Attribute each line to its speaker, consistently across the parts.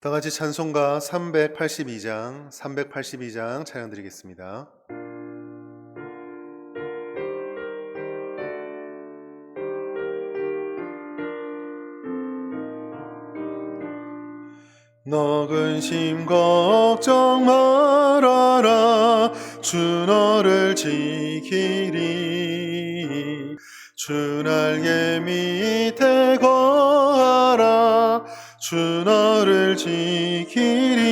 Speaker 1: 다 같이 찬송가 382장 찬양 드리겠습니다. 너 근심 걱정 말아라. 주 너를 지키리. 주 날개 밑에 거하라. 주 너를 지키리.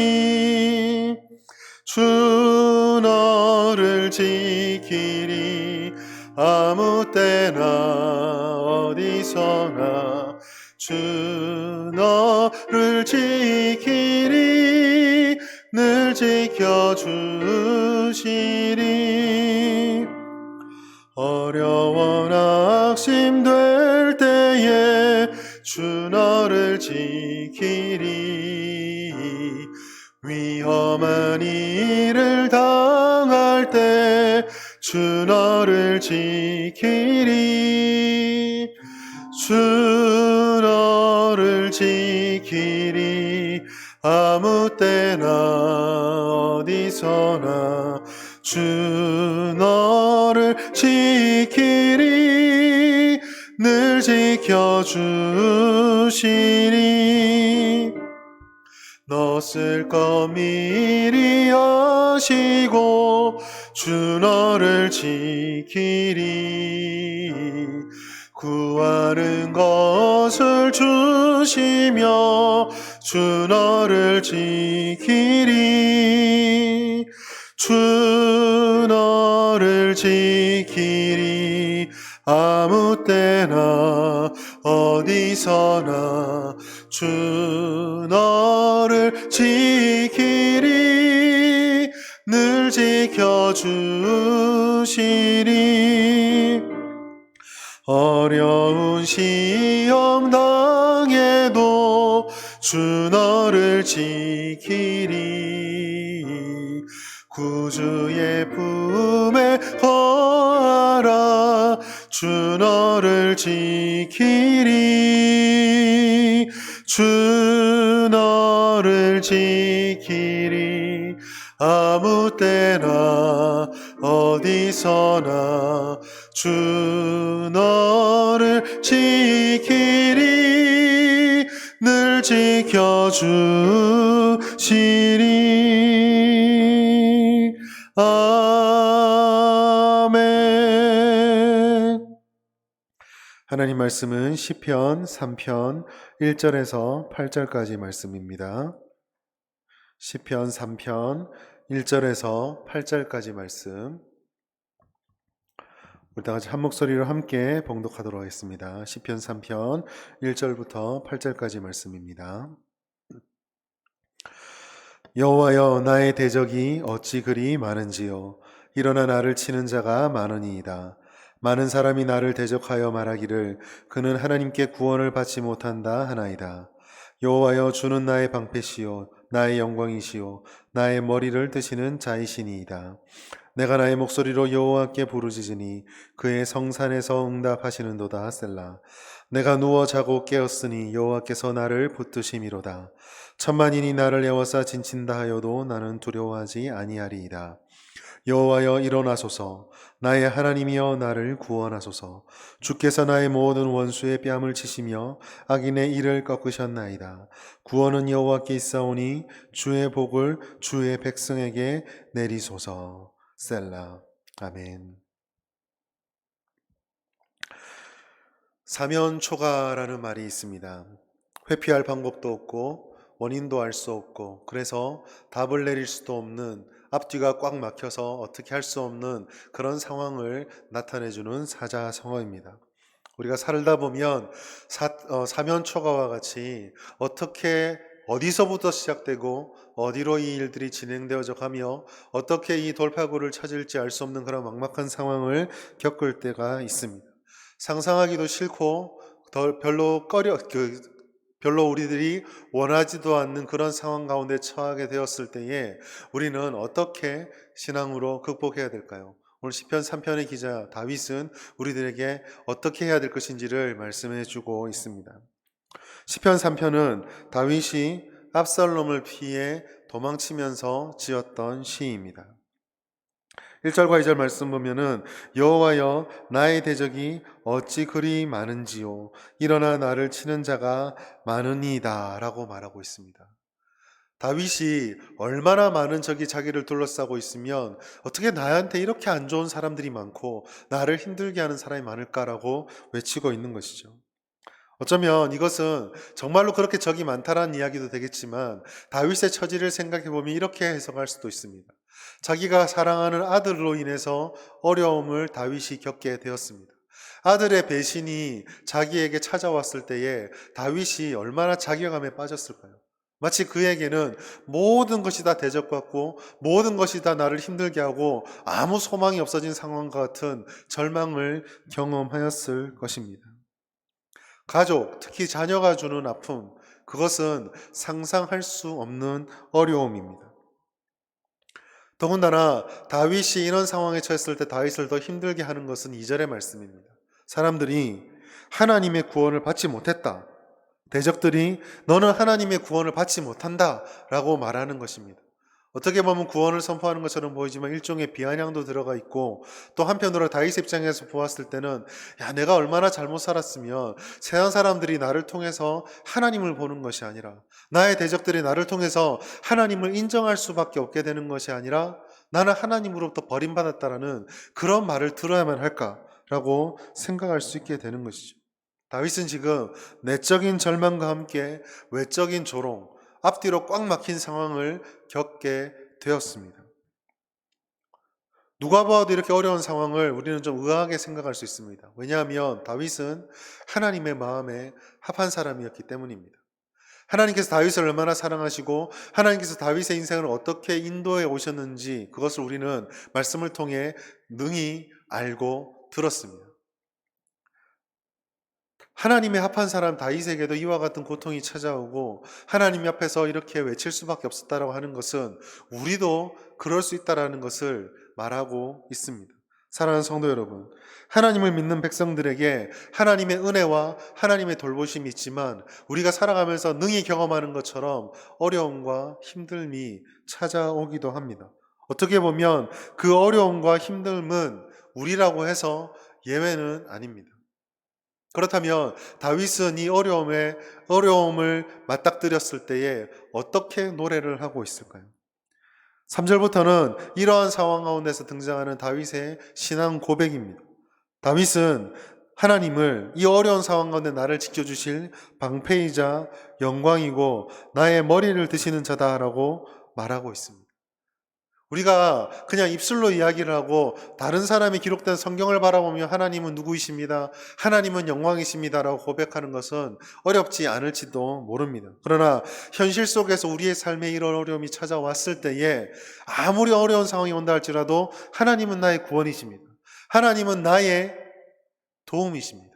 Speaker 1: 주 너를 지키리. 아무 때나 어디서나 주 너를 지키리. 늘 지켜주시리. 어려워 낙심될 때에 주 너를 지키리. 위험한 일을 당할 때 주 너를 지키리. 주 너를 지키리. 아무 때나 어디서나 주 너를 지키리. 늘 지켜주시리. 너 쓸 것 미리 아시고 주 너를 지키리. 구하는 것을 주시며 주 너를 지키리. 주 너를 지키리. 아무 때나 어디서나 주 너를 지키리. 늘 지켜주시리. 어려운 시험 당해도 주 너를 지키리. 구주의 품에 거하라. 주 너를 지키리. 주 너를 지키리. 아무 때나 어디서나 주 너를 지키리. 늘 지켜주시리. 아멘. 하나님 말씀은 시편 3편 1절에서 8절까지 말씀입니다. 시편 3편 1절에서 8절까지 말씀, 우리 다 같이 한 목소리로 함께 봉독하도록 하겠습니다. 시편 3편 1절부터 8절까지 말씀입니다. 여호와여, 나의 대적이 어찌 그리 많은지요. 일어나 나를 치는 자가 많으니이다. 많은 사람이 나를 대적하여 말하기를 그는 하나님께 구원을 받지 못한다 하나이다. 여호와여, 주는 나의 방패시요 나의 영광이시요 나의 머리를 드시는 자이시니이다. 내가 나의 목소리로 여호와께 부르짖으니 그의 성산에서 응답하시는도다. 셀라. 내가 누워 자고 깨었으니 여호와께서 나를 붙드심이로다. 천만인이 나를 에워싸 진친다 하여도 나는 두려워하지 아니하리이다. 여호와여, 일어나소서. 나의 하나님이여, 나를 구원하소서. 주께서 나의 모든 원수의 뺨을 치시며 악인의 이를 꺾으셨나이다. 구원은 여호와께 있사오니 주의 복을 주의 백성에게 내리소서. 셀라. 아멘. 사면초가라는 말이 있습니다. 회피할 방법도 없고 원인도 알 수 없고, 그래서 답을 내릴 수도 없는, 앞뒤가 꽉 막혀서 어떻게 할 수 없는 그런 상황을 나타내주는 사자성어입니다. 우리가 살다 보면 사면초가와 같이 어디서부터 시작되고 어디로 이 일들이 진행되어져 가며 어떻게 이 돌파구를 찾을지 알 수 없는 그런 막막한 상황을 겪을 때가 있습니다. 상상하기도 싫고 별로 우리들이 원하지도 않는 그런 상황 가운데 처하게 되었을 때에 우리는 어떻게 신앙으로 극복해야 될까요? 오늘 시편 3편의 기자 다윗은 우리들에게 어떻게 해야 될 것인지를 말씀해 주고 있습니다. 시편 3편은 다윗이 압살롬을 피해 도망치면서 지었던 시입니다. 1절과 2절 말씀 보면은 여호와여 나의 대적이 어찌 그리 많은지요 일어나 나를 치는 자가 많으니이다 라고 말하고 있습니다. 다윗이 얼마나 많은 적이 자기를 둘러싸고 있으면 어떻게 나한테 이렇게 안 좋은 사람들이 많고 나를 힘들게 하는 사람이 많을까라고 외치고 있는 것이죠. 어쩌면 이것은 정말로 그렇게 적이 많다라는 이야기도 되겠지만 다윗의 처지를 생각해 보면 이렇게 해석할 수도 있습니다. 자기가 사랑하는 아들로 인해서 어려움을 다윗이 겪게 되었습니다. 아들의 배신이 자기에게 찾아왔을 때에 다윗이 얼마나 자괴감에 빠졌을까요? 마치 그에게는 모든 것이 다 대적받고 모든 것이 다 나를 힘들게 하고 아무 소망이 없어진 상황과 같은 절망을 경험하였을 것입니다. 가족, 특히 자녀가 주는 아픔, 그것은 상상할 수 없는 어려움입니다. 더군다나 다윗이 이런 상황에 처했을 때 다윗을 더 힘들게 하는 것은 2절의 말씀입니다. 사람들이 하나님의 구원을 받지 못했다. 대적들이 너는 하나님의 구원을 받지 못한다 라고 말하는 것입니다. 어떻게 보면 구원을 선포하는 것처럼 보이지만 일종의 비아냥도 들어가 있고 또 한편으로 다윗 입장에서 보았을 때는 야 내가 얼마나 잘못 살았으면 세상 사람들이 나를 통해서 하나님을 보는 것이 아니라 나의 대적들이 나를 통해서 하나님을 인정할 수밖에 없게 되는 것이 아니라 나는 하나님으로부터 버림받았다라는 그런 말을 들어야만 할까라고 생각할 수 있게 되는 것이죠. 다윗은 지금 내적인 절망과 함께 외적인 조롱, 앞뒤로 꽉 막힌 상황을 겪게 되었습니다. 누가 봐도 이렇게 어려운 상황을 우리는 좀 의아하게 생각할 수 있습니다. 왜냐하면 다윗은 하나님의 마음에 합한 사람이었기 때문입니다. 하나님께서 다윗을 얼마나 사랑하시고 하나님께서 다윗의 인생을 어떻게 인도해 오셨는지 그것을 우리는 말씀을 통해 능히 알고 들었습니다. 하나님의 합한 사람 다윗에게도 이와 같은 고통이 찾아오고 하나님 앞에서 이렇게 외칠 수밖에 없었다라고 하는 것은 우리도 그럴 수 있다라는 것을 말하고 있습니다. 사랑하는 성도 여러분, 하나님을 믿는 백성들에게 하나님의 은혜와 하나님의 돌보심이 있지만 우리가 살아가면서 능히 경험하는 것처럼 어려움과 힘듦이 찾아오기도 합니다. 어떻게 보면 그 어려움과 힘듦은 우리라고 해서 예외는 아닙니다. 그렇다면 다윗은 이 어려움을 맞닥뜨렸을 때에 어떻게 노래를 하고 있을까요? 3절부터는 이러한 상황 가운데서 등장하는 다윗의 신앙 고백입니다. 다윗은 하나님을 이 어려운 상황 가운데 나를 지켜주실 방패이자 영광이고 나의 머리를 드시는 자다라고 말하고 있습니다. 우리가 그냥 입술로 이야기를 하고 다른 사람이 기록된 성경을 바라보며 하나님은 누구이십니다. 하나님은 영광이십니다라고 고백하는 것은 어렵지 않을지도 모릅니다. 그러나 현실 속에서 우리의 삶에 이런 어려움이 찾아왔을 때에 아무리 어려운 상황이 온다 할지라도 하나님은 나의 구원이십니다. 하나님은 나의 도움이십니다.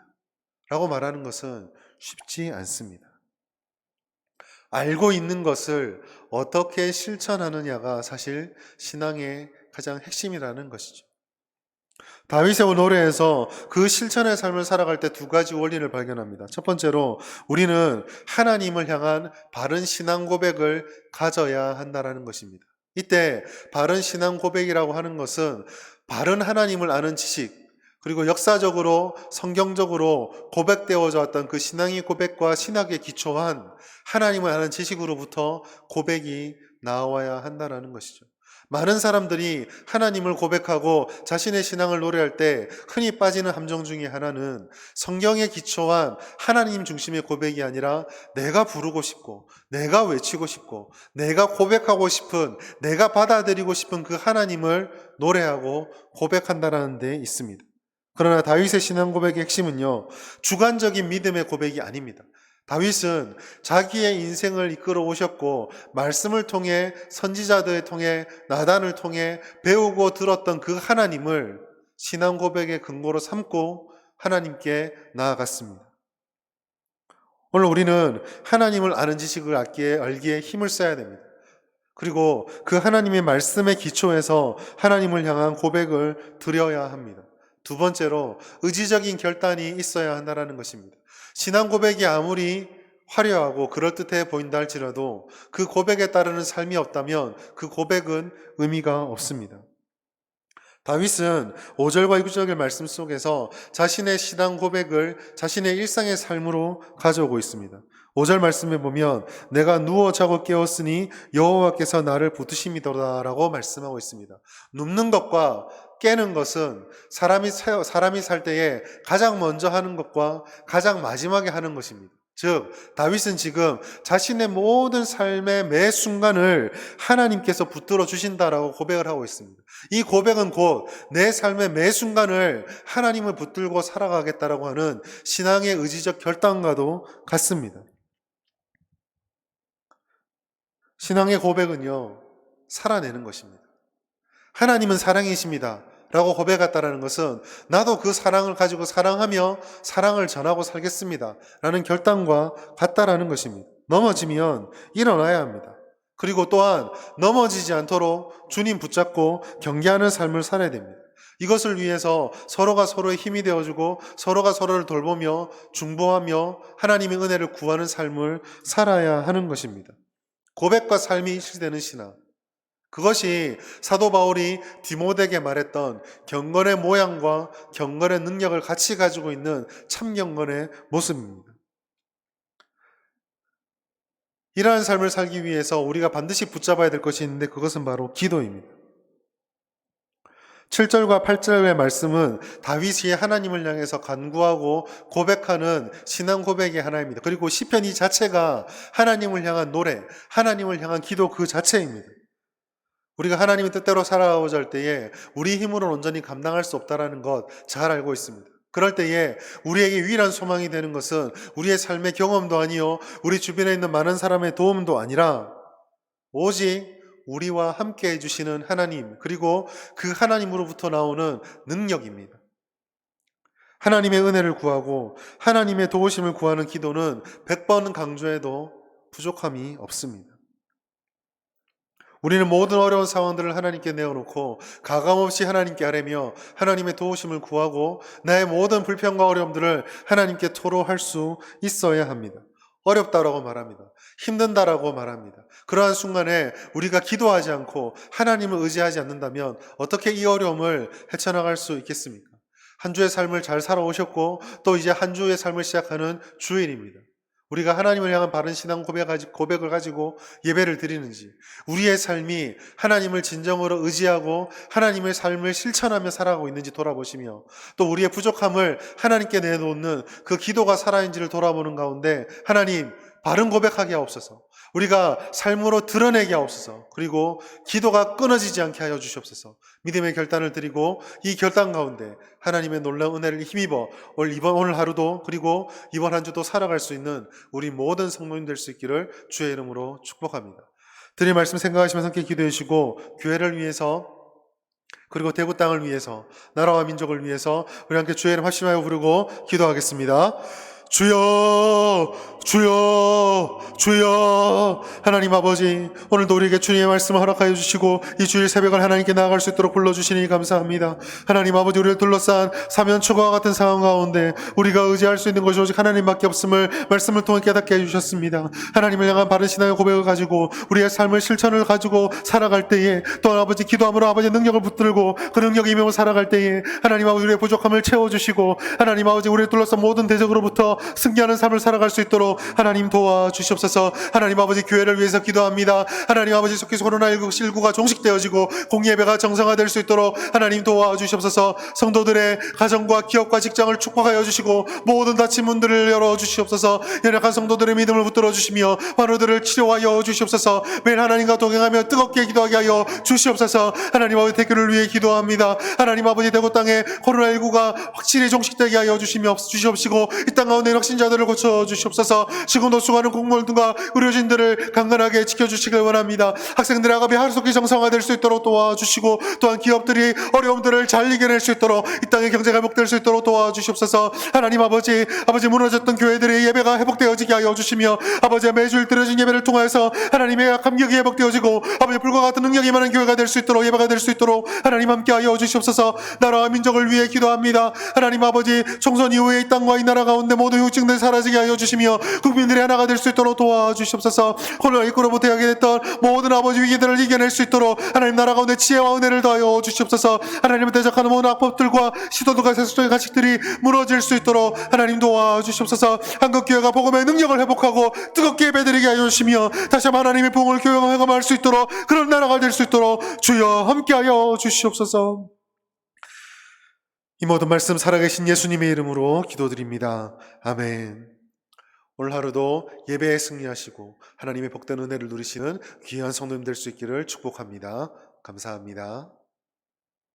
Speaker 1: 라고 말하는 것은 쉽지 않습니다. 알고 있는 것을 어떻게 실천하느냐가 사실 신앙의 가장 핵심이라는 것이죠. 다윗의 노래에서 그 실천의 삶을 살아갈 때 두 가지 원리를 발견합니다. 첫 번째로 우리는 하나님을 향한 바른 신앙 고백을 가져야 한다는 것입니다. 이때 바른 신앙 고백이라고 하는 것은 바른 하나님을 아는 지식, 그리고 역사적으로 성경적으로 고백되어져 왔던 그 신앙의 고백과 신학에 기초한 하나님을 아는 지식으로부터 고백이 나와야 한다는 것이죠. 많은 사람들이 하나님을 고백하고 자신의 신앙을 노래할 때 흔히 빠지는 함정 중에 하나는 성경에 기초한 하나님 중심의 고백이 아니라 내가 부르고 싶고 내가 외치고 싶고 내가 고백하고 싶은 내가 받아들이고 싶은 그 하나님을 노래하고 고백한다는 데 있습니다. 그러나 다윗의 신앙 고백의 핵심은요, 주관적인 믿음의 고백이 아닙니다. 다윗은 자기의 인생을 이끌어 오셨고 말씀을 통해 선지자들을 통해 나단을 통해 배우고 들었던 그 하나님을 신앙 고백의 근거로 삼고 하나님께 나아갔습니다. 오늘 우리는 하나님을 아는 지식을 알기에 힘을 써야 됩니다. 그리고 그 하나님의 말씀에 기초해서 하나님을 향한 고백을 드려야 합니다. 두 번째로 의지적인 결단이 있어야 한다는 것입니다. 신앙 고백이 아무리 화려하고 그럴듯해 보인다 할지라도 그 고백에 따르는 삶이 없다면 그 고백은 의미가 없습니다. 다윗은 5절과 6절의 말씀 속에서 자신의 신앙 고백을 자신의 일상의 삶으로 가져오고 있습니다. 5절 말씀에 보면 내가 누워 자고 깨었으니 여호와께서 나를 붙드심이더라라고 말씀하고 있습니다. 눕는 것과 깨는 것은 사람이 살 때에 가장 먼저 하는 것과 가장 마지막에 하는 것입니다. 즉 다윗은 지금 자신의 모든 삶의 매 순간을 하나님께서 붙들어 주신다라고 고백을 하고 있습니다. 이 고백은 곧 내 삶의 매 순간을 하나님을 붙들고 살아가겠다라고 하는 신앙의 의지적 결단과도 같습니다. 신앙의 고백은요, 살아내는 것입니다. 하나님은 사랑이십니다 라고 고백했다라는 것은 나도 그 사랑을 가지고 사랑하며 사랑을 전하고 살겠습니다 라는 결단과 같다라는 것입니다. 넘어지면 일어나야 합니다. 그리고 또한 넘어지지 않도록 주님 붙잡고 경계하는 삶을 살아야 됩니다. 이것을 위해서 서로가 서로의 힘이 되어주고 서로가 서로를 돌보며 중보하며 하나님의 은혜를 구하는 삶을 살아야 하는 것입니다. 고백과 삶이 일치되는 신앙, 그것이 사도 바울이 디모데에게 말했던 경건의 모양과 경건의 능력을 같이 가지고 있는 참 경건의 모습입니다. 이러한 삶을 살기 위해서 우리가 반드시 붙잡아야 될 것이 있는데 그것은 바로 기도입니다. 7절과 8절의 말씀은 다윗이 하나님을 향해서 간구하고 고백하는 신앙 고백의 하나입니다. 그리고 시편 이 자체가 하나님을 향한 노래, 하나님을 향한 기도 그 자체입니다. 우리가 하나님의 뜻대로 살아가고자 할 때에 우리 힘으로는 온전히 감당할 수 없다는 것 잘 알고 있습니다. 그럴 때에 우리에게 유일한 소망이 되는 것은 우리의 삶의 경험도 아니요 우리 주변에 있는 많은 사람의 도움도 아니라 오직 우리와 함께 해주시는 하나님, 그리고 그 하나님으로부터 나오는 능력입니다. 하나님의 은혜를 구하고 하나님의 도우심을 구하는 기도는 100번 강조해도 부족함이 없습니다. 우리는 모든 어려운 상황들을 하나님께 내어놓고 가감없이 하나님께 아뢰며 하나님의 도우심을 구하고 나의 모든 불평과 어려움들을 하나님께 토로할 수 있어야 합니다. 어렵다라고 말합니다. 힘든다라고 말합니다. 그러한 순간에 우리가 기도하지 않고 하나님을 의지하지 않는다면 어떻게 이 어려움을 헤쳐나갈 수 있겠습니까? 한 주의 삶을 잘 살아오셨고 또 이제 한 주의 삶을 시작하는 주일입니다. 우리가 하나님을 향한 바른 신앙 고백을 가지고 예배를 드리는지, 우리의 삶이 하나님을 진정으로 의지하고 하나님의 삶을 실천하며 살아가고 있는지 돌아보시며 또 우리의 부족함을 하나님께 내놓는 그 기도가 살아있는지를 돌아보는 가운데 하나님 바른 고백하게 하옵소서, 우리가 삶으로 드러내게 하옵소서, 그리고 기도가 끊어지지 않게 하여 주시옵소서. 믿음의 결단을 드리고 이 결단 가운데 하나님의 놀라운 은혜를 힘입어 오늘 하루도 그리고 이번 한 주도 살아갈 수 있는 우리 모든 성도님 될 수 있기를 주의 이름으로 축복합니다. 드릴 말씀 생각하시면서 함께 기도해 주시고 교회를 위해서 그리고 대구 땅을 위해서 나라와 민족을 위해서 우리 함께 주의 이름 합심하여 부르고 기도하겠습니다. 주여 주여 주여. 하나님 아버지, 오늘도 우리에게 주님의 말씀을 허락하여 주시고 이 주일 새벽을 하나님께 나아갈 수 있도록 불러주시니 감사합니다. 하나님 아버지, 우리를 둘러싼 사면초가와 같은 상황 가운데 우리가 의지할 수 있는 것이 오직 하나님밖에 없음을 말씀을 통해 깨닫게 해주셨습니다. 하나님을 향한 바른 신앙의 고백을 가지고 우리의 삶을 실천을 가지고 살아갈 때에 또 아버지 기도함으로 아버지의 능력을 붙들고 그 능력이 임하고 살아갈 때에 하나님 아버지 우리의 부족함을 채워주시고 하나님 아버지 우리를 둘러싼 모든 대적으로부터 승리하는 삶을 살아갈 수 있도록 하나님 도와주시옵소서. 하나님 아버지 교회를 위해서 기도합니다. 하나님 아버지 속에서 코로나19가 종식되어지고 공예배가 정상화될 수 있도록 하나님 도와주시옵소서. 성도들의 가정과 기업과 직장을 축복하여 주시고 모든 닫힌 문들을 열어주시옵소서. 연약한 성도들의 믿음을 붙들어 주시며 환우들을 치료하여 주시옵소서. 매일 하나님과 동행하며 뜨겁게 기도하게 하여 주시옵소서. 하나님 아버지 대교를 위해 기도합니다. 하나님 아버지 대구 땅에 코로나19가 확실히 종식되게 하여 주시옵시고 이 땅 가운데 확신자들을 고쳐 주시옵소서. 지금도 수고하는 공무원들과 의료진들을 강건하게 지켜주시길 원합니다. 학생들의 학업이 하루속히 정상화될 수 있도록 도와주시고 또한 기업들이 어려움들을 잘 이겨낼 수 있도록 이 땅의 경제가 회복될 수 있도록 도와주시옵소서. 하나님 아버지 무너졌던 교회들의 예배가 회복되어지게 하여 주시며 아버지 매주일 드려진 예배를 통해서 하나님의 감격이 회복되어지고 아버지 불과 같은 능력이 많은 교회가 될 수 있도록 예배가 될 수 있도록 하나님 함께 하여 주시옵소서. 나라와 민족을 위해 기도합니다. 하나님 아버지 총선 이후에 이 땅과 이 나라 가운데 모든 흉증들 사라지게 하여 주시며 국민들이 하나가 될 수 있도록 도와주시옵소서. 코로나 이끌어부터 하게 됐던 모든 아버지 위기들을 이겨낼 수 있도록 하나님 나라 가운데 지혜와 은혜를 더하여 주시옵소서. 하나님을 대적하는 모든 악법들과 시도들과 세속적인 가식들이 무너질 수 있도록 하나님 도와주시옵소서. 한국교회가 복음의 능력을 회복하고 뜨겁게 예배드리게 하여 주시며 다시 한번 하나님의 복음을 교회감할 수 있도록 그런 나라가 될 수 있도록 주여 함께하여 주시옵소서. 이 모든 말씀 살아계신 예수님의 이름으로 기도드립니다. 아멘. 오늘 하루도 예배에 승리하시고 하나님의 복된 은혜를 누리시는 귀한 성도님 될 수 있기를 축복합니다. 감사합니다.